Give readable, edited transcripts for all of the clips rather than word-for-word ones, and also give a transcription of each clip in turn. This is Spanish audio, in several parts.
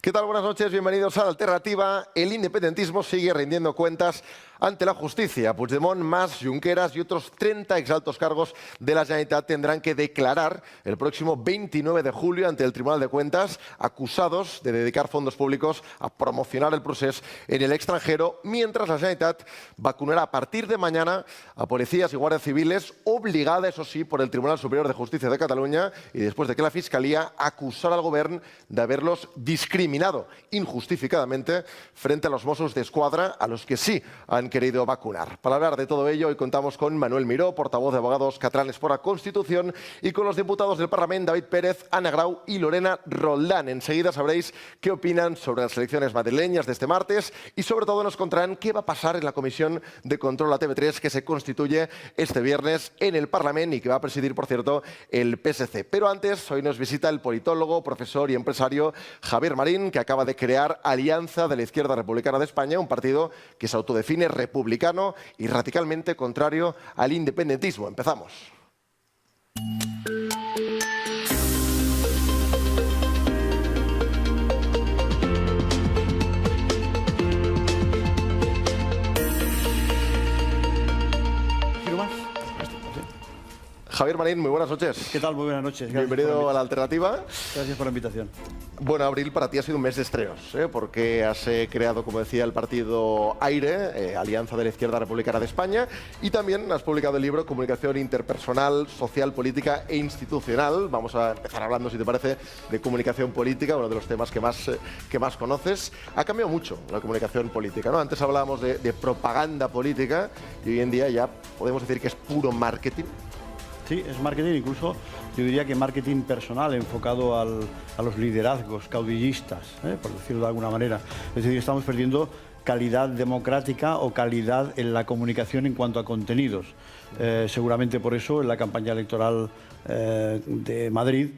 ¿Qué tal? Buenas noches, bienvenidos a La Alternativa. El independentismo sigue rindiendo cuentas ante la justicia. Puigdemont, Mas, Junqueras y otros 30 exaltos cargos de la Generalitat tendrán que declarar el próximo 29 de julio ante el Tribunal de Cuentas, acusados de dedicar fondos públicos a promocionar el procés en el extranjero, mientras la Generalitat vacunará a partir de mañana a policías y guardias civiles, obligada, eso sí, por el Tribunal Superior de Justicia de Cataluña, y después de que la Fiscalía acusara al Gobierno de haberlos discriminado injustificadamente frente a los Mossos d'Esquadra, a los que sí han querido vacunar. Para hablar de todo ello, hoy contamos con Manuel Miró, portavoz de Abogados Catalanes por la Constitución, y con los diputados del Parlamento David Pérez, Ana Grau y Lorena Roldán. Enseguida sabréis qué opinan sobre las elecciones madrileñas de este martes y sobre todo nos contarán qué va a pasar en la Comisión de Control a TV3 que se constituye este viernes en el Parlamento y que va a presidir, por cierto, el PSC. Pero antes, hoy nos visita el politólogo, profesor y empresario Javier Marín, que acaba de crear Alianza de la Izquierda Republicana de España, un partido que se autodefine republicano y radicalmente contrario al independentismo. Empezamos. Javier Marín, muy buenas noches. ¿Qué tal? Muy buenas noches. Bienvenido a La Alternativa. Gracias por la invitación. Bueno, abril para ti ha sido un mes de estrenos, porque has creado, como decía, el partido AIRE, Alianza de la Izquierda Republicana de España, y también has publicado el libro Comunicación Interpersonal, Social, Política e Institucional. Vamos a empezar hablando, si te parece, de comunicación política, uno de los temas que más conoces. Ha cambiado mucho la comunicación política, ¿no? Antes hablábamos de propaganda política y hoy en día ya podemos decir que es puro marketing. Sí, es marketing, incluso yo diría que marketing personal enfocado a los liderazgos caudillistas, por decirlo de alguna manera. Es decir, estamos perdiendo calidad democrática o calidad en la comunicación en cuanto a contenidos. Seguramente por eso en la campaña electoral de Madrid,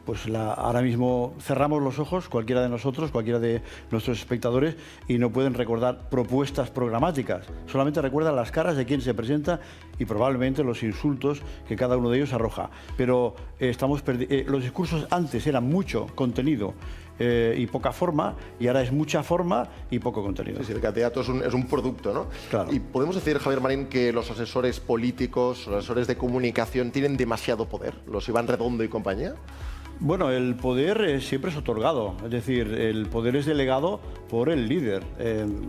pues ahora mismo cerramos los ojos, cualquiera de nosotros, cualquiera de nuestros espectadores, y no pueden recordar propuestas programáticas. Solamente recuerdan las caras de quien se presenta y probablemente los insultos que cada uno de ellos arroja. Pero los discursos antes eran mucho contenido y poca forma, y ahora es mucha forma y poco contenido. Sí, el candidato es un producto, ¿no? Claro. Y podemos decir, Javier Marín, que los asesores políticos, los asesores de comunicación tienen demasiado poder, los Iván Redondo y compañía. Bueno, el poder siempre es otorgado, es decir, el poder es delegado por el líder.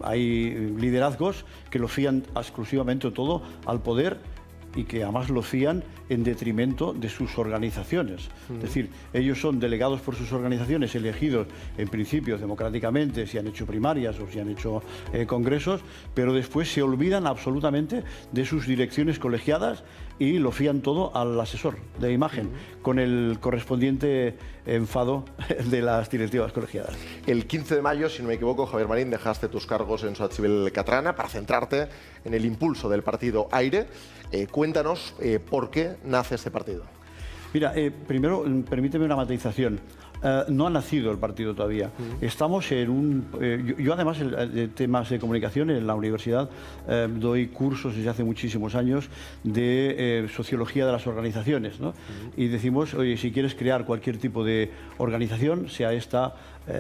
Hay liderazgos que lo fían exclusivamente todo al poder y que además lo fían en detrimento de sus organizaciones. Es decir, ellos son delegados por sus organizaciones, elegidos en principio democráticamente, si han hecho primarias o si han hecho congresos, pero después se olvidan absolutamente de sus direcciones colegiadas y lo fían todo al asesor de imagen, con el correspondiente enfado de las directivas colegiadas. El 15 de mayo, si no me equivoco, Javier Marín, dejaste tus cargos en Sociedad Civil Catalana para centrarte en el impulso del partido AIRE. Cuéntanos por qué nace este partido. Mira, primero permíteme una matización. No ha nacido el partido todavía. Estamos en yo además de temas de comunicación en la universidad doy cursos desde hace muchísimos años de sociología de las organizaciones, ¿no? Y decimos, oye, si quieres crear cualquier tipo de organización, sea esta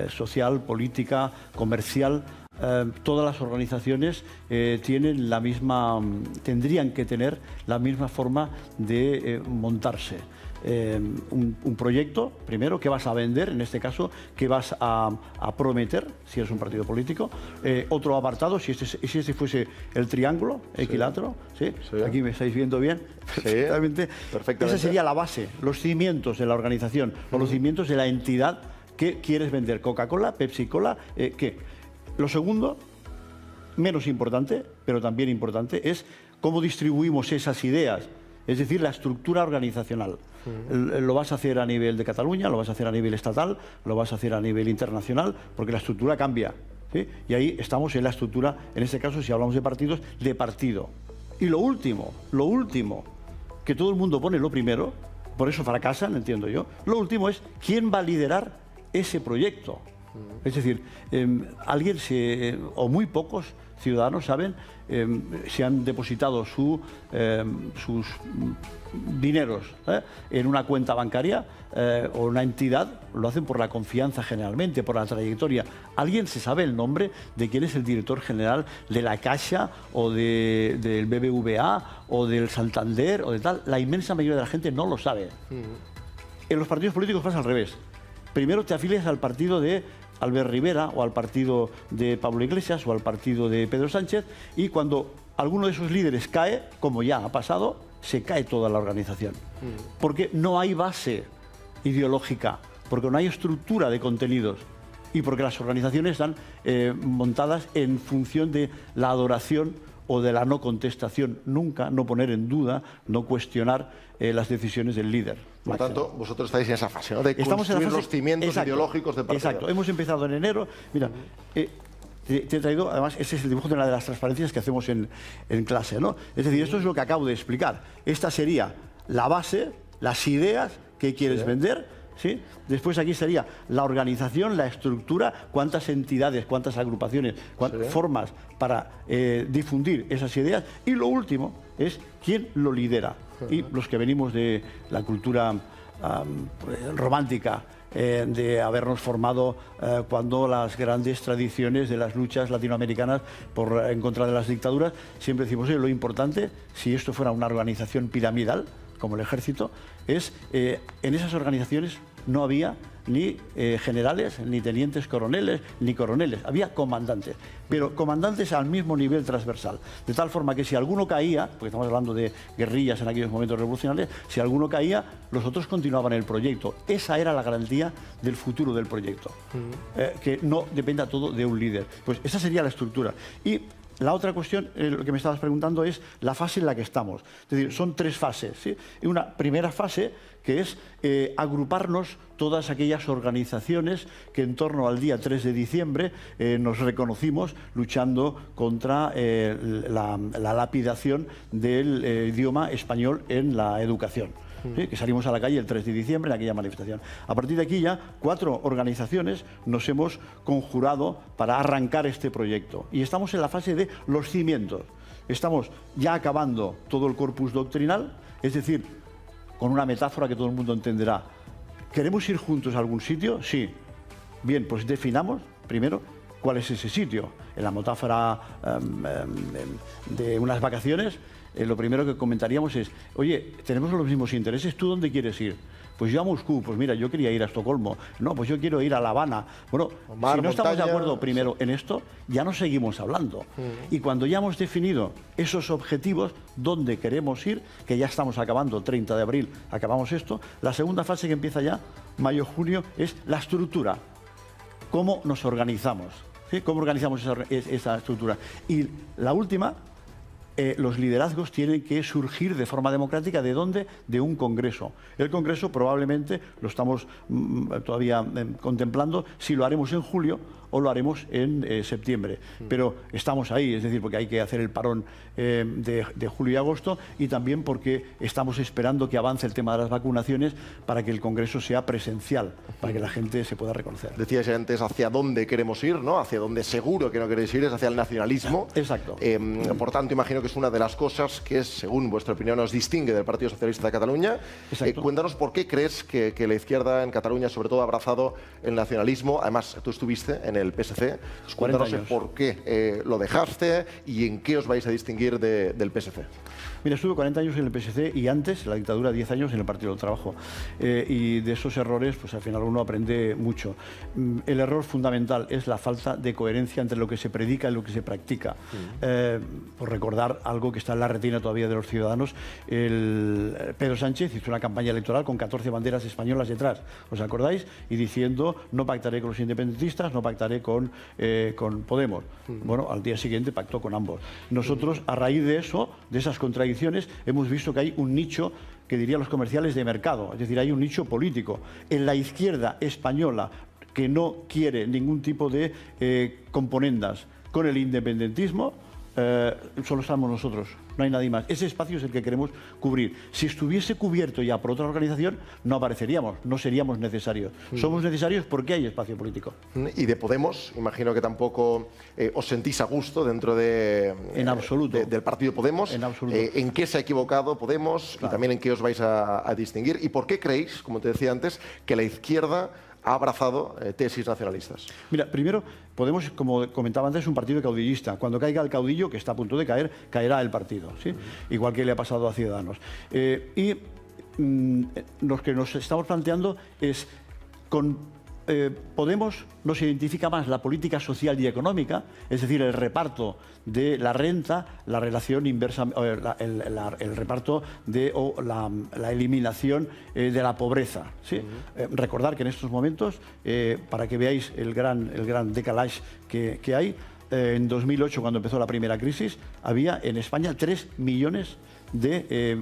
social, política, comercial, todas las organizaciones tendrían que tener la misma forma de montarse. Un proyecto, primero, que vas a vender, en este caso, que vas a prometer, si eres un partido político. Otro apartado, si este fuese el triángulo equilátero, ¿sí? Sí. Aquí me estáis viendo bien. Sí, perfectamente. Esa sería la base, los cimientos de la organización, o los cimientos de la entidad que quieres vender. Coca-Cola, Pepsi-Cola, ¿qué? Lo segundo, menos importante, pero también importante, es cómo distribuimos esas ideas. Es decir, la estructura organizacional. Lo vas a hacer a nivel de Cataluña, lo vas a hacer a nivel estatal, lo vas a hacer a nivel internacional, porque la estructura cambia, ¿sí? Y ahí estamos en la estructura, en este caso, si hablamos de partidos, de partido. Y lo último, que todo el mundo pone lo primero, por eso fracasan, entiendo yo, lo último es quién va a liderar ese proyecto. Es decir, alguien o muy pocos ciudadanos saben si han depositado sus dineros en una cuenta bancaria o una entidad. Lo hacen por la confianza generalmente, por la trayectoria. ¿Alguien se sabe el nombre de quién es el director general de la Caixa o del BBVA o del Santander o de tal? La inmensa mayoría de la gente no lo sabe. En los partidos políticos pasa al revés. Primero te afilias al partido de Albert Rivera o al partido de Pablo Iglesias o al partido de Pedro Sánchez, y cuando alguno de esos líderes cae, como ya ha pasado, se cae toda la organización. Porque no hay base ideológica, porque no hay estructura de contenidos y porque las organizaciones están montadas en función de la adoración o de la no contestación, nunca no poner en duda, no cuestionar las decisiones del líder. Por lo tanto, vosotros estáis en esa fase, ¿no? De construir los cimientos ideológicos del partido. Exacto, hemos empezado en enero. Mira, te he traído, además, ese es el dibujo de una de las transparencias que hacemos en clase, ¿no? Es decir, esto es lo que acabo de explicar. Esta sería la base, las ideas que quieres vender, ¿sí? Después aquí sería la organización, la estructura, cuántas entidades, cuántas agrupaciones, cuántas formas para difundir esas ideas. Y lo último es quién lo lidera. Y los que venimos de la cultura romántica, de habernos formado cuando las grandes tradiciones de las luchas latinoamericanas en contra de las dictaduras, siempre decimos, lo importante, si esto fuera una organización piramidal, como el ejército, es en esas organizaciones no había ni generales, ni tenientes coroneles, ni coroneles, había comandantes, pero comandantes al mismo nivel transversal, de tal forma que si alguno caía, porque estamos hablando de guerrillas en aquellos momentos revolucionarios, si alguno caía, los otros continuaban el proyecto. Esa era la garantía del futuro del proyecto, que no dependa todo de un líder. Pues esa sería la estructura. Y la otra cuestión, lo que me estabas preguntando, es la fase en la que estamos. Es decir, son tres fases, ¿sí? Una primera fase que es agruparnos todas aquellas organizaciones que en torno al día 3 de diciembre nos reconocimos luchando contra la lapidación del idioma español en la educación. ¿Sí? Que salimos a la calle el 3 de diciembre en aquella manifestación. A partir de aquí ya 4 organizaciones nos hemos conjurado para arrancar este proyecto y estamos en la fase de los cimientos. Estamos ya acabando todo el corpus doctrinal, es decir, con una metáfora que todo el mundo entenderá. ¿Queremos ir juntos a algún sitio? Sí. Bien, pues definamos primero cuál es ese sitio. En la metáfora de unas vacaciones, lo primero que comentaríamos es, oye, tenemos los mismos intereses, ¿tú dónde quieres ir? Pues yo a Moscú, pues mira, yo quería ir a Estocolmo, no, pues yo quiero ir a La Habana. Bueno, si no estamos de acuerdo primero en esto, ya no seguimos hablando. Y cuando ya hemos definido esos objetivos, dónde queremos ir, que ya estamos acabando, 30 de abril, acabamos esto, la segunda fase que empieza ya, mayo-junio, es la estructura. ¿Cómo nos organizamos? ¿Sí? ¿Cómo organizamos esa estructura? Y la última, los liderazgos tienen que surgir de forma democrática. ¿De dónde? De un congreso. El congreso probablemente lo estamos todavía contemplando si lo haremos en julio o lo haremos en septiembre. Pero estamos ahí, es decir, porque hay que hacer el parón de julio y agosto, y también porque estamos esperando que avance el tema de las vacunaciones para que el congreso sea presencial, para que la gente se pueda reconocer. Decíais antes hacia dónde queremos ir, ¿no? Hacia dónde seguro que no queréis ir es hacia el nacionalismo. Exacto. Por tanto, imagino que es una de las cosas que, según vuestra opinión, os distingue del Partido Socialista de Cataluña. Cuéntanos por qué crees que la izquierda en Cataluña, sobre todo, ha abrazado el nacionalismo. Además, tú estuviste en el PSC. Cuéntanos por qué lo dejaste y en qué os vais a distinguir del PSC. Mira, estuve 40 años en el PSC y antes, la dictadura, 10 años en el Partido del Trabajo. Y de esos errores, pues al final uno aprende mucho. El error fundamental es la falta de coherencia entre lo que se predica y lo que se practica. Por recordar algo que está en la retina todavía de los ciudadanos, Pedro Sánchez hizo una campaña electoral con 14 banderas españolas detrás, ¿os acordáis? Y diciendo, no pactaré con los independentistas, no pactaré con Podemos. Bueno, al día siguiente pactó con ambos. Nosotros, a raíz de eso, de esas contradicciones, hemos visto que hay un nicho, que dirían los comerciales, de mercado, es decir, hay un nicho político. En la izquierda española, que no quiere ningún tipo de componendas con el independentismo, solo estamos nosotros, no hay nadie más. Ese espacio es el que queremos cubrir. Si estuviese cubierto ya por otra organización, no apareceríamos, no seríamos necesarios. Somos necesarios porque hay espacio político. Y de Podemos, imagino que tampoco os sentís a gusto dentro en absoluto. Del partido Podemos. En absoluto. ¿En qué se ha equivocado Podemos? Claro. Y también en qué os vais a distinguir. ¿Y por qué creéis, como te decía antes, que la izquierda ha abrazado tesis nacionalistas? Mira, primero, Podemos, como comentaba antes, es un partido caudillista. Cuando caiga el caudillo, que está a punto de caer, caerá el partido, ¿sí? Igual que le ha pasado a Ciudadanos. Lo que nos estamos planteando es, Podemos nos identifica más la política social y económica, es decir, el reparto de la renta, la relación inversa, el reparto o la eliminación de la pobreza, ¿sí? Recordar que en estos momentos, para que veáis el gran decalage que hay, en 2008, cuando empezó la primera crisis, había en España 3 millones de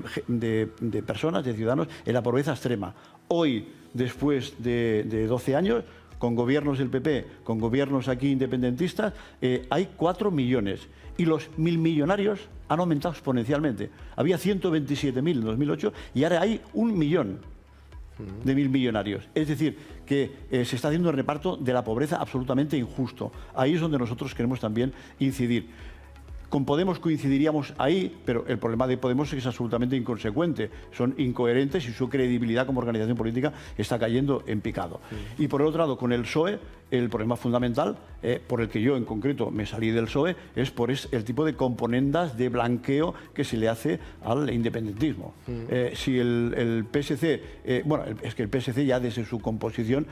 personas, de ciudadanos, en la pobreza extrema. Hoy, después de 12 años, con gobiernos del PP, con gobiernos aquí independentistas, hay 4 millones. Y los 1.000 millonarios han aumentado exponencialmente. Había 127.000 en 2008 y ahora hay 1 millón de 1.000 millonarios. Es decir, que se está haciendo el reparto de la pobreza absolutamente injusto. Ahí es donde nosotros queremos también incidir. Con Podemos coincidiríamos ahí, pero el problema de Podemos es que es absolutamente inconsecuente. Son incoherentes y su credibilidad como organización política está cayendo en picado. Y por el otro lado, con el PSOE, el problema fundamental, por el que yo en concreto me salí del PSOE, es por el tipo de componendas de blanqueo que se le hace al independentismo. Si el PSC, bueno, es que el PSC ya desde su composición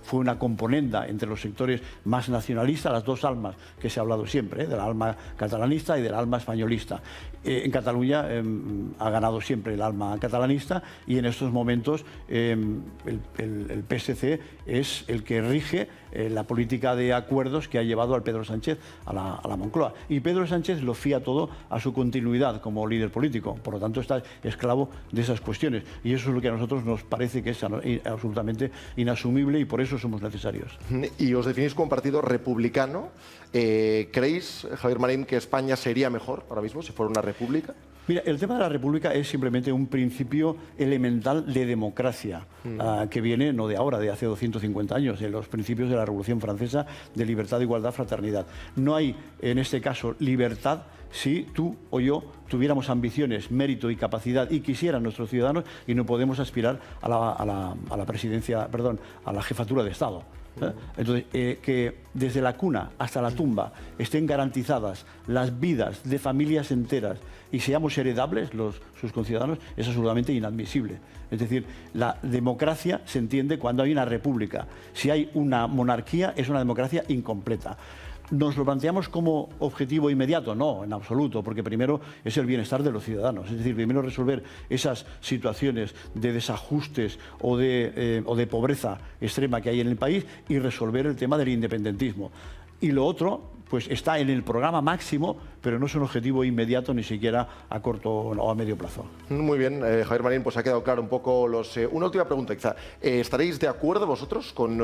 fue una componenda entre los sectores más nacionalistas, las dos almas que se ha hablado siempre, del alma catalanista y del alma españolista. En Cataluña ha ganado siempre el alma catalanista y en estos momentos el PSC es el que rige la política de acuerdos que ha llevado al Pedro Sánchez a la Moncloa. Y Pedro Sánchez lo fía todo a su continuidad como líder político. Por lo tanto, está esclavo de esas cuestiones. Y eso es lo que a nosotros nos parece que es absolutamente inasumible y por eso somos necesarios. Y os definís como un partido republicano. ¿Creéis, Javier Marín, que España sería mejor ahora mismo si fuera una república? Mira, el tema de la república es simplemente un principio elemental de democracia, que viene no de ahora, de hace 250 años, de los principios de la Revolución Francesa de libertad, igualdad, fraternidad. No hay, en este caso, libertad si tú o yo tuviéramos ambiciones, mérito y capacidad y quisieran nuestros ciudadanos y no podemos aspirar a la presidencia, perdón, a la jefatura de Estado. Entonces, que desde la cuna hasta la tumba estén garantizadas las vidas de familias enteras y seamos heredables sus conciudadanos es absolutamente inadmisible. Es decir, la democracia se entiende cuando hay una república. Si hay una monarquía, es una democracia incompleta. ¿Nos lo planteamos como objetivo inmediato? No, en absoluto, porque primero es el bienestar de los ciudadanos. Es decir, primero resolver esas situaciones de desajustes o de pobreza extrema que hay en el país y resolver el tema del independentismo. Y lo otro, pues está en el programa máximo, pero no es un objetivo inmediato ni siquiera a corto o a medio plazo. Muy bien, Javier Marín, pues ha quedado claro un poco una última pregunta, quizá. ¿Estaréis de acuerdo vosotros con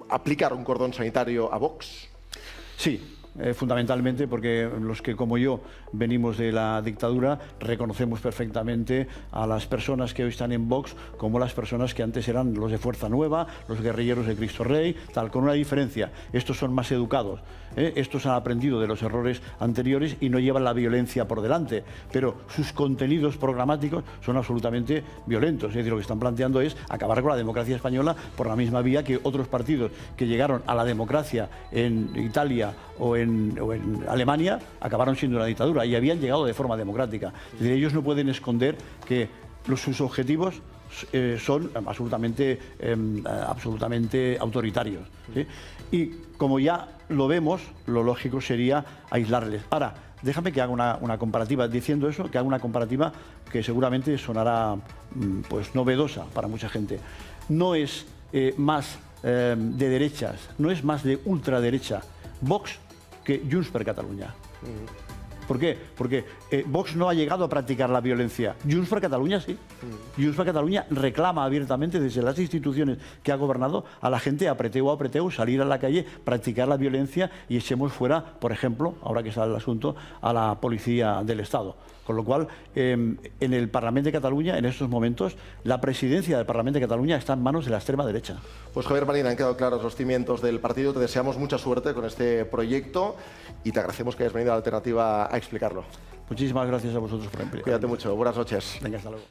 aplicar un cordón sanitario a Vox? Sí, fundamentalmente porque los que como yo venimos de la dictadura reconocemos perfectamente a las personas que hoy están en Vox como las personas que antes eran los de Fuerza Nueva, los guerrilleros de Cristo Rey, tal, con una diferencia. Estos son más educados, estos han aprendido de los errores anteriores y no llevan la violencia por delante, pero sus contenidos programáticos son absolutamente violentos. Es decir, lo que están planteando es acabar con la democracia española por la misma vía que otros partidos que llegaron a la democracia en Italia o en Alemania acabaron siendo una dictadura y habían llegado de forma democrática. Es decir, ellos no pueden esconder que sus objetivos son absolutamente autoritarios, ¿sí? Y como ya lo vemos, lo lógico sería aislarles. Ahora, déjame que haga una comparativa, diciendo eso, que haga una comparativa que seguramente sonará pues novedosa para mucha gente. No es más de derechas, no es más de ultraderecha Vox que Junts per Catalunya. ¿Por qué? Porque Vox no ha llegado a practicar la violencia. Junts per Catalunya sí. Junts per Catalunya reclama abiertamente desde las instituciones que ha gobernado a la gente apreteu a apreteu, salir a la calle, practicar la violencia y echemos fuera, por ejemplo, ahora que sale el asunto, a la policía del Estado. Con lo cual, en el Parlamento de Cataluña, en estos momentos, la presidencia del Parlamento de Cataluña está en manos de la extrema derecha. Pues Javier Marín, han quedado claros los cimientos del partido. Te deseamos mucha suerte con este proyecto y te agradecemos que hayas venido a la Alternativa a explicarlo. Muchísimas gracias a vosotros por la Cuídate mucho. Buenas noches. Venga, hasta luego.